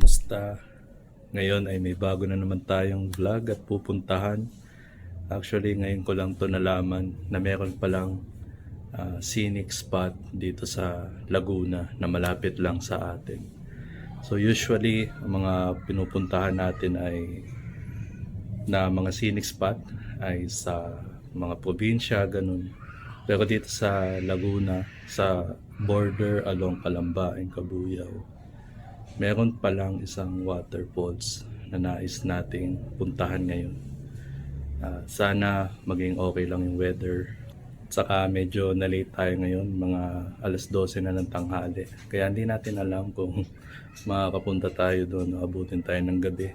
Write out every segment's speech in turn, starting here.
Musta? Ngayon ay may bago na naman tayong vlog at pupuntahan. Actually, ngayon ko lang to nalaman na meron palang scenic spot dito sa Laguna na malapit lang sa atin. So usually, ang mga pinupuntahan natin ay na mga scenic spot ay sa mga probinsya, ganun. Pero dito sa Laguna, sa border along Calamba and Cabuyao, meron palang isang waterfalls na nais nating puntahan ngayon. Sana maging okay lang yung weather. Saka medyo na-late tayo ngayon, mga alas 12 na ng tanghali. Kaya hindi natin alam kung makakapunta tayo doon o abutin tayo ng gabi.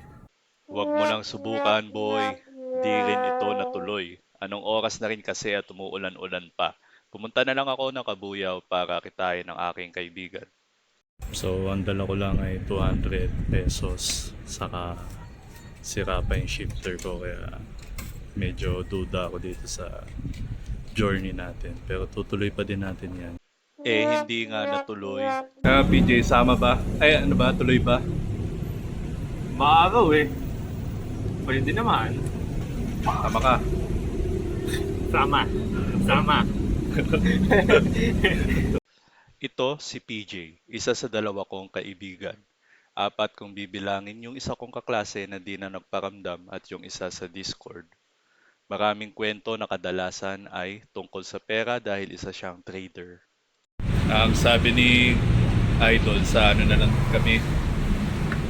Huwag mo nang subukan, boy. Di rin ito natuloy. Anong oras na rin kasi at umuulan-ulan pa. Pumunta na lang ako ng Kabuyaw para kitain ng aking kaibigan. So, ang dala ko lang ay 200 pesos. Saka sira pa yung shifter ko. Kaya medyo duda ako dito sa journey natin. Pero tutuloy pa din natin yan. Hindi nga natuloy. PJ, sama ba? Ay, ano ba? Tuloy ba? Maagaw eh. Pwede naman. Tama ka. Sama. Sama. Ito si PJ, isa sa dalawa kong kaibigan. Apat kung bibilangin yung isa kong kaklase na di na nagparamdam at yung isa sa Discord. Maraming kwento na kadalasan ay tungkol sa pera dahil isa siyang trader. Ang sabi ni Idol sa ano na lang kami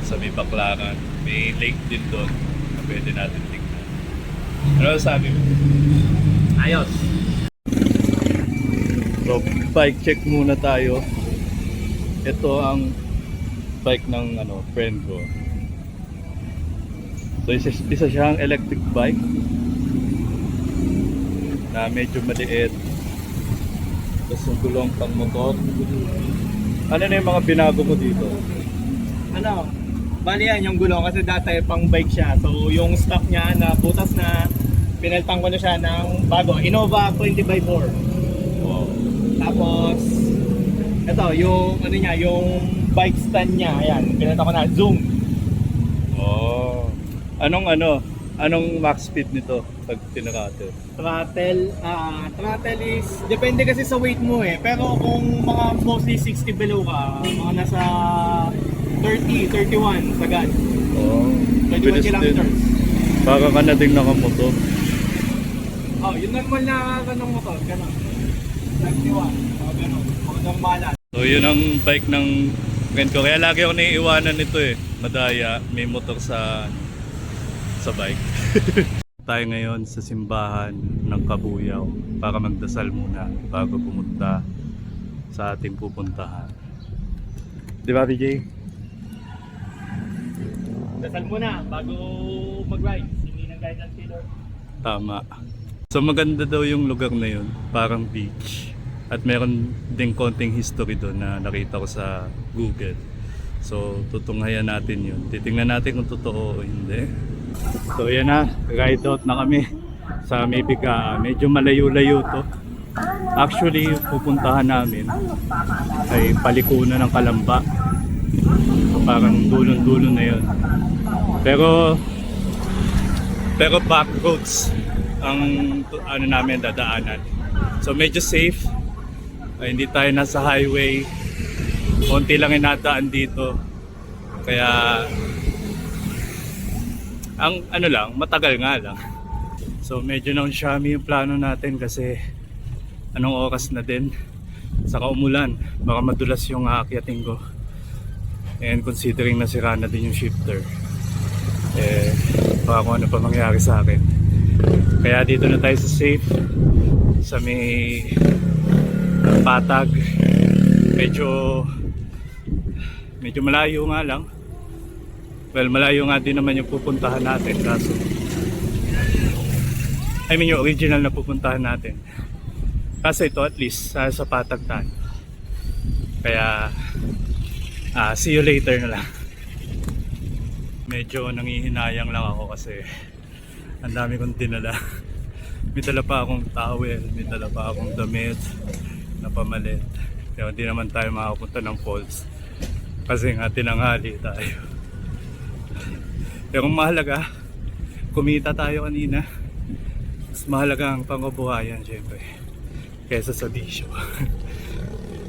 sa may Baclaran, may lake din doon na pwede natin tingnan. Ano sabi mo? Ayos. So, bike check muna tayo. Ito ang bike ng friend ko. So, isa siyang electric bike na medyo maliit. Tapos yung gulong pang motor. Ano na yung mga binago mo dito? Ano? Bali yan yung gulong kasi dati pang bike siya. So yung stock niya na butas na pinalitan ko na siya ng bago. Innova 20x4. Wow. Tapos ito yung ano niya, yung bike stand niya. Ayan, pinalitan ko na Zoom. Oh. Anong max speed nito pag tinakate? Throttle is depende kasi sa weight mo eh. Pero kung mga mostly 60 below ka, mga nasa 30, 31 sagad. Oh. 31 Bilis din. kilometers. Baka ka na din nakamotor. Oh, yung normal na ganong motor, ganon. 31, ganon. Mga normalan. So yun ang bike ng friend ko. Kaya lagi ako naiiwanan nito eh. Madaya, may motor sa bike. Tayo ngayon sa simbahan ng Kabuyaw para magdasal muna bago pumunta sa ating pupuntahan. Di ba, PJ? Dasal muna bago mag-ride. Hindi ng guidance killer. Tama. So maganda daw yung lugar na yun, parang beach. At meron ding konting history doon na nakita ko sa Google. So tutunghayan natin yun. Titingnan natin kung totoo o hindi. So yan na, ride out na kami sa Maybiga. Medyo malayo-layo to. Actually, yung pupuntahan namin ay palikunan ng Calamba. So parang dulon-dulon na yun. Pero back roads ang namin dadaanan. So medyo safe. Hindi tayo nasa highway. Konti lang inataan dito. Kaya ang matagal nga lang. So medyo na-unsyami yung plano natin kasi anong oras na din. Saka umulan. Baka madulas yung aakyatin ko. And considering na sira na din yung shifter, baka kung ano pa mangyari sa akin. Kaya dito na tayo sa safe, sa may patag. Medyo malayo nga lang. Well, malayo nga din naman yung pupuntahan natin, kaso yung original na pupuntahan natin. Kasi ito at least sa patag tayo. Kaya see you later na lang. Medyo nangihinayang lang ako kasi ang dami kong dinala. May dala pa akong towel, may dala pa akong damit na pamalit. Kaya hindi naman tayo makapunta ng falls kasi nga tinanghali tayo. Pero ang mahalaga, kumita tayo kanina. Mas mahalaga ang pangkabuhayan syempre kesa sa bisyo.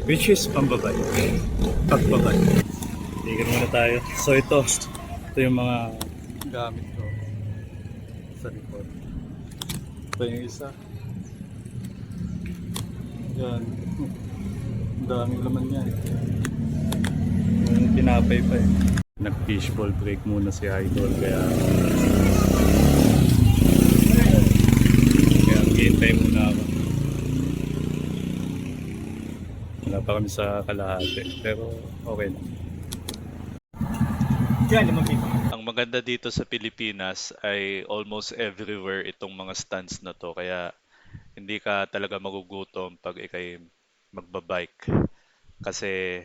Which is pambabay. Pagbabay. Tignan muna tayo. So ito yung mga gamit ko sa likod. Ito yung isa. Yan. Ang daming laman yan. Yung tinapay pa eh. Nag-fishball break muna si Idol kaya hintay muna ako. Wala pa kami sa kalahati pero okay lang. Yan, lumapit. Ang maganda dito sa Pilipinas ay almost everywhere itong mga stands na to. Kaya hindi ka talaga magugutom pag ikay magbabike. Kasi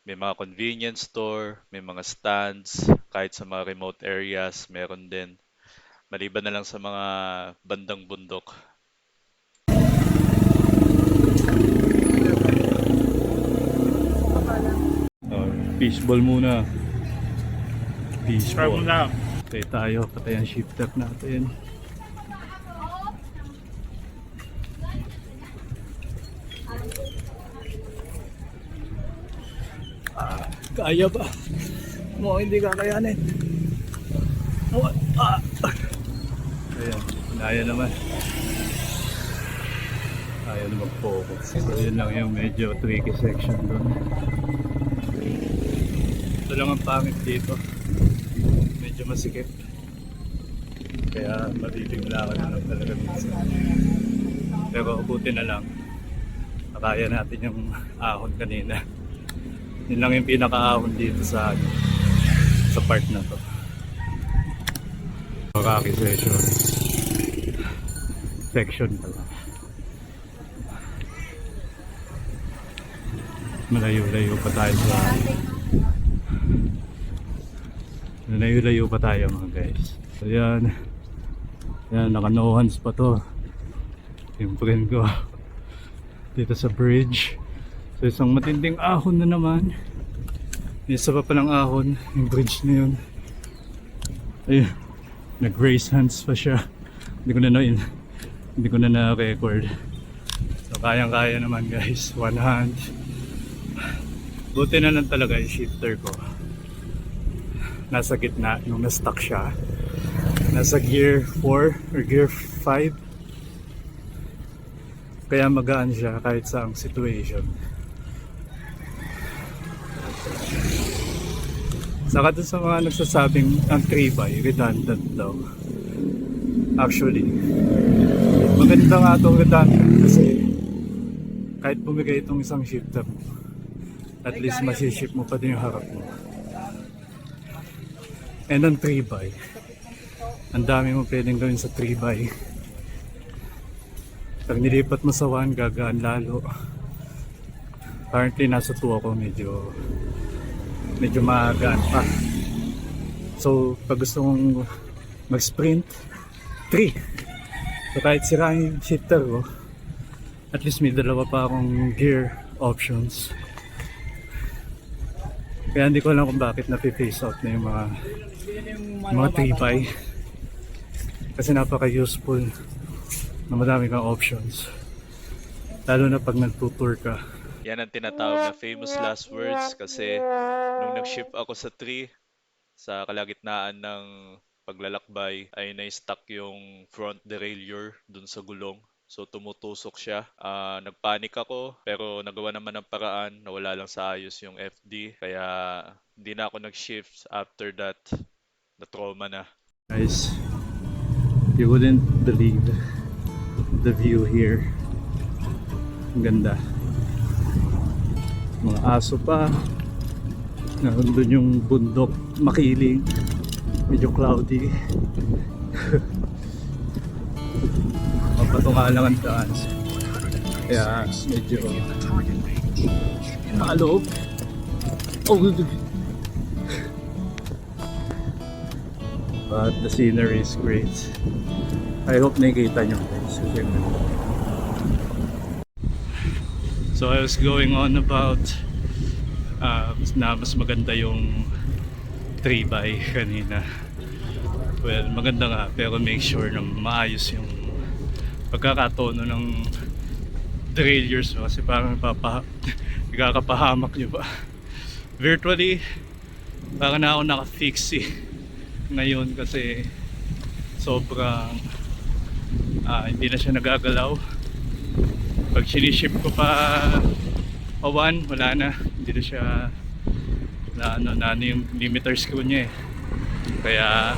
may mga convenience store, may mga stands, kahit sa mga remote areas, meron din. Maliban na lang sa mga bandang bundok. Oh, fishball muna. Try Fishball. muna. Okay tayo, patay ang shifter natin. Kaya ba? Mukhang hindi kakayanin. Ayan, kaya naman. Kaya na mag-focus. So yun lang yung medyo tricky section doon. Ito lang ang pangit dito. Medyo masikip. Kaya mabibigla ka na lang talaga minsan. Pero buti na lang. Nakaya natin yung ahon kanina. Yun lang yung pinaka-ahon dito sa part na to. Makaki section pala. Malayo-layo pa tayo sa malayo-layo pa tayo mga guys. So yan, naka no hands pa to yung friend ko dito sa bridge. So isang matinding ahon na naman. Isa pa palang ahon yung bridge na yun. Ayun, nag-raise hands pa siya. Hindi ko na na-record. So kayang-kaya naman guys, one hand. Buti na lang talaga yung shifter ko. Nasa gitna, nung na-stuck siya. Nasa gear 4 or gear 5. Kaya magaan siya kahit saang situation. Saka dun sa mga nagsasabing ang 3x redundant daw. Actually, maganda nga itong redundant kasi kahit bumigay itong isang shifter mo, at least masiship mo pa din yung harap mo. And ang 3x, ang dami mo pwedeng gawin sa 3x. Pag nilipat mo sa 1, gagaan lalo. Currently nasa 2 ako, medyo magaan pa. So pag gusto mong mag-sprint, 3. So kahit sira yung shifter ko, at least may dalawa pa akong gear options. Kaya hindi ko alam kung bakit na-face out na yung mga 3x. Kasi napaka-useful na madami kang options. Lalo na pag nag-tour ka. Yan ang tinatawag na famous last words kasi nung nag-shift ako sa 3, sa kalagitnaan ng paglalakbay ay na-stuck yung front derailleur dun sa gulong. So tumutusok siya. Nagpanik ako pero nagawa naman ng paraan. Nawala lang sa ayos yung FD. Kaya hindi na ako nag-shift after that. Na-trauma na. Guys, you wouldn't believe the view here. Ang ganda. Mga aso pa. Nandun yung bundok, makiling. Medyo cloudy. Mapatunga lang ang daan. Kaya medyo maalog. Oh, but the scenery is great. I hope nakikita nyo guys. So I was going on about na mas maganda yung 3x kanina. Well, maganda nga, pero make sure na maayos yung pagkakatono ng derailleurs mo kasi parang nagkakapahamak nyo ba. Virtually, parang na ako naka-fix ngayon kasi sobrang hindi na siya nagagalaw. Pag siniship ko pa pawan, wala na, hindi na siya na ano yung limiter screw niya eh, kaya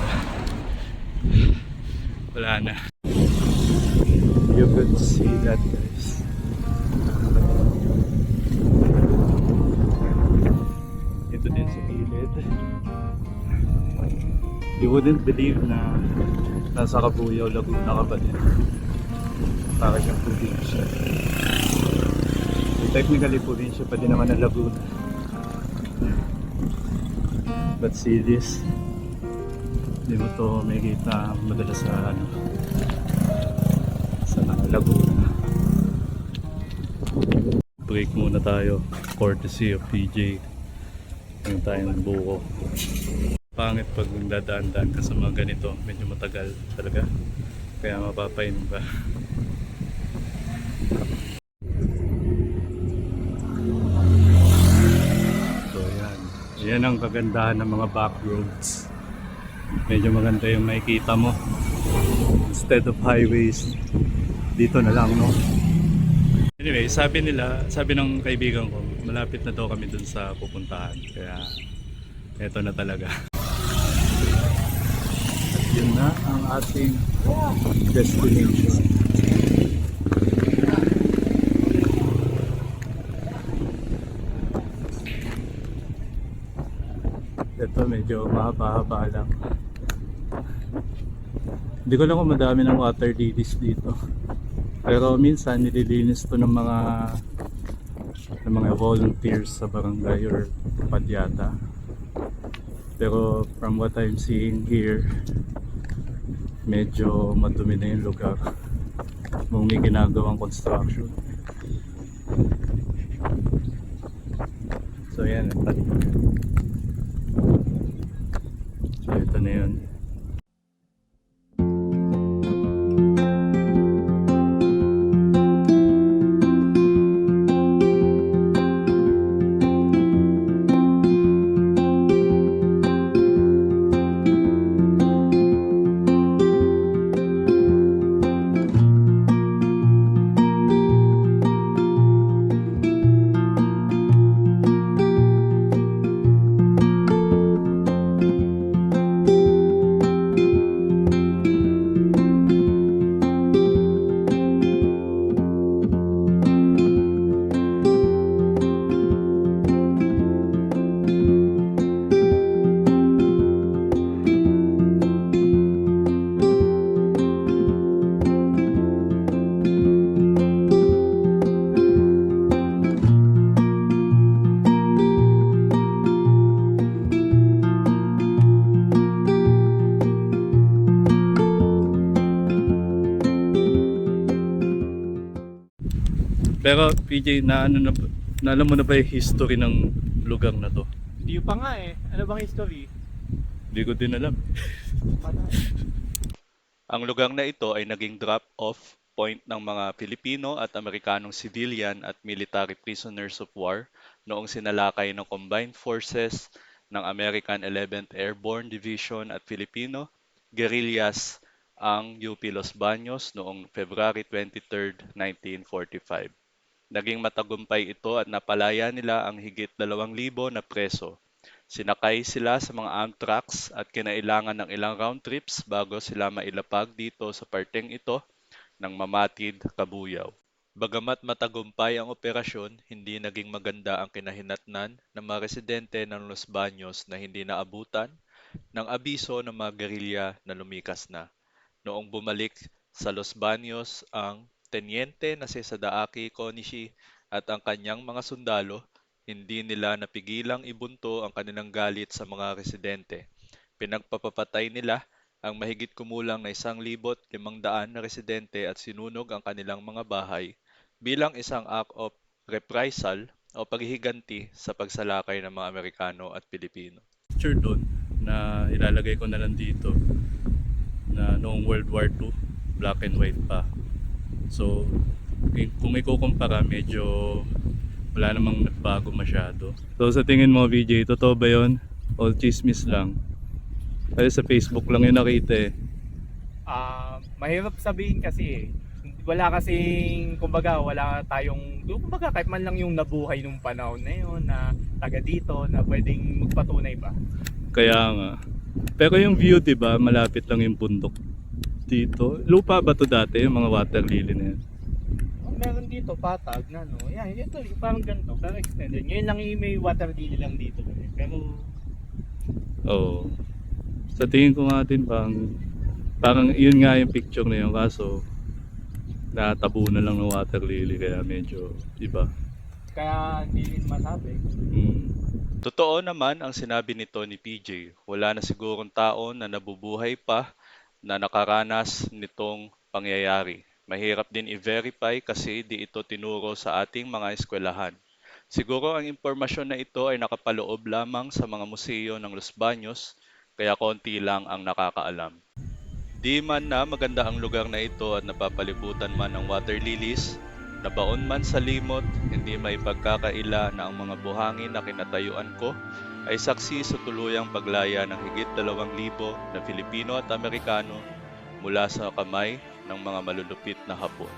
wala na. You could see that, guys. Ito din sa gilid. You wouldn't believe na nasa Cabuyao, Laguna ka pa din. Para siyang probinsya. Technically, probinsya pa din naman ng Laguna. But see this, hindi mo to makikita madalas sa sa Laguna. Break muna tayo, courtesy of PJ. Yung tayong buko. Pangit pag dadaan-daan ka sa mga ganito, medyo matagal talaga. Kaya mapapainom ka. Yan ang kagandahan ng mga back roads. Medyo maganda yung makikita mo. Instead of highways, dito na lang, no? Anyway, sabi ng kaibigan ko, malapit na daw kami dun sa pupuntahan. Kaya, eto na talaga. At yun na ang ating destination. Ito medyo mahaba-haba lang. Hindi ko lang kung madami ng water lilies dito. Pero minsan nililinis to ng mga volunteers sa barangay or padyata. Pero from what I'm seeing here, medyo madumi na yung lugar. Kung may ginagawang construction. So yan, so ito na yun. Pero PJ, alam mo na ba yung history ng lugar na to? Hindi pa nga eh. Ano bang history? Hindi ko din alam. Ang lugar na ito ay naging drop-off point ng mga Pilipino at Amerikanong civilian at military prisoners of war noong sinalakay ng Combined Forces ng American 11th Airborne Division at Filipino guerrillas ang UP Los Baños noong February 23, 1945. Naging matagumpay ito at napalaya nila ang higit 2,000 na preso. Sinakay sila sa mga Amtraks at kinailangan ng ilang round trips bago sila mailapag dito sa parteng ito ng Mamatid, Cabuyao. Bagamat matagumpay ang operasyon, hindi naging maganda ang kinahinatnan ng mga residente ng Los Baños na hindi naabutan ng abiso ng mga gerilya na lumikas na. Noong bumalik sa Los Baños ang tenyente na si Sadaaki Konishi at ang kanyang mga sundalo, hindi nila napigilang ibunto ang kanilang galit sa mga residente. Pinagpapatay nila ang mahigit kumulang na 1,500 na residente at sinunog ang kanilang mga bahay bilang isang act of reprisal o paghihiganti sa pagsalakay ng mga Amerikano at Pilipino. Picture doon na ilalagay ko na lang dito. na noong World War II, black and white pa. So, kung ikukumpara, medyo wala namang nagbago masyado. So sa tingin mo, VJ, totoo ba yun? O chismis lang? Kasi sa Facebook lang yun nakita eh. Mahirap sabihin kasi eh. Wala kasing, kumbaga, wala tayong, kumbaga kahit man lang yung nabuhay nung panahon na yun, na taga dito, na pwedeng magpatunay ba? Kaya nga. Pero yung view, di ba, malapit lang yung bundok dito. Lupa ba to dati, yung mga water lily na yan? Meron dito, patag na no. Yan, ito, parang ganito, pero extended. Ngayon lang yung may water lily lang dito. Pero, Oo. Sa tingin ko nga din, parang yun nga yung picture na yun, kaso natabo na lang ng water lily, kaya medyo iba. kaya hindi rin masabi. Totoo naman ang sinabi nito ni PJ. Wala na sigurong tao na nabubuhay pa na nakaranas nitong pangyayari. Mahirap din i-verify kasi di ito tinuro sa ating mga eskwelahan. Siguro ang impormasyon na ito ay nakapaloob lamang sa mga museo ng Los Baños, kaya konti lang ang nakakaalam. Di man na maganda ang lugar na ito at napapalibutan man ng water lilies, nabaon man sa limot, hindi may pagkakaila na ang mga buhangin na kinatayuan ko ay saksi sa tuluyang paglaya ng higit 2,000 na Filipino at Amerikano mula sa kamay ng mga malulupit na Hapon.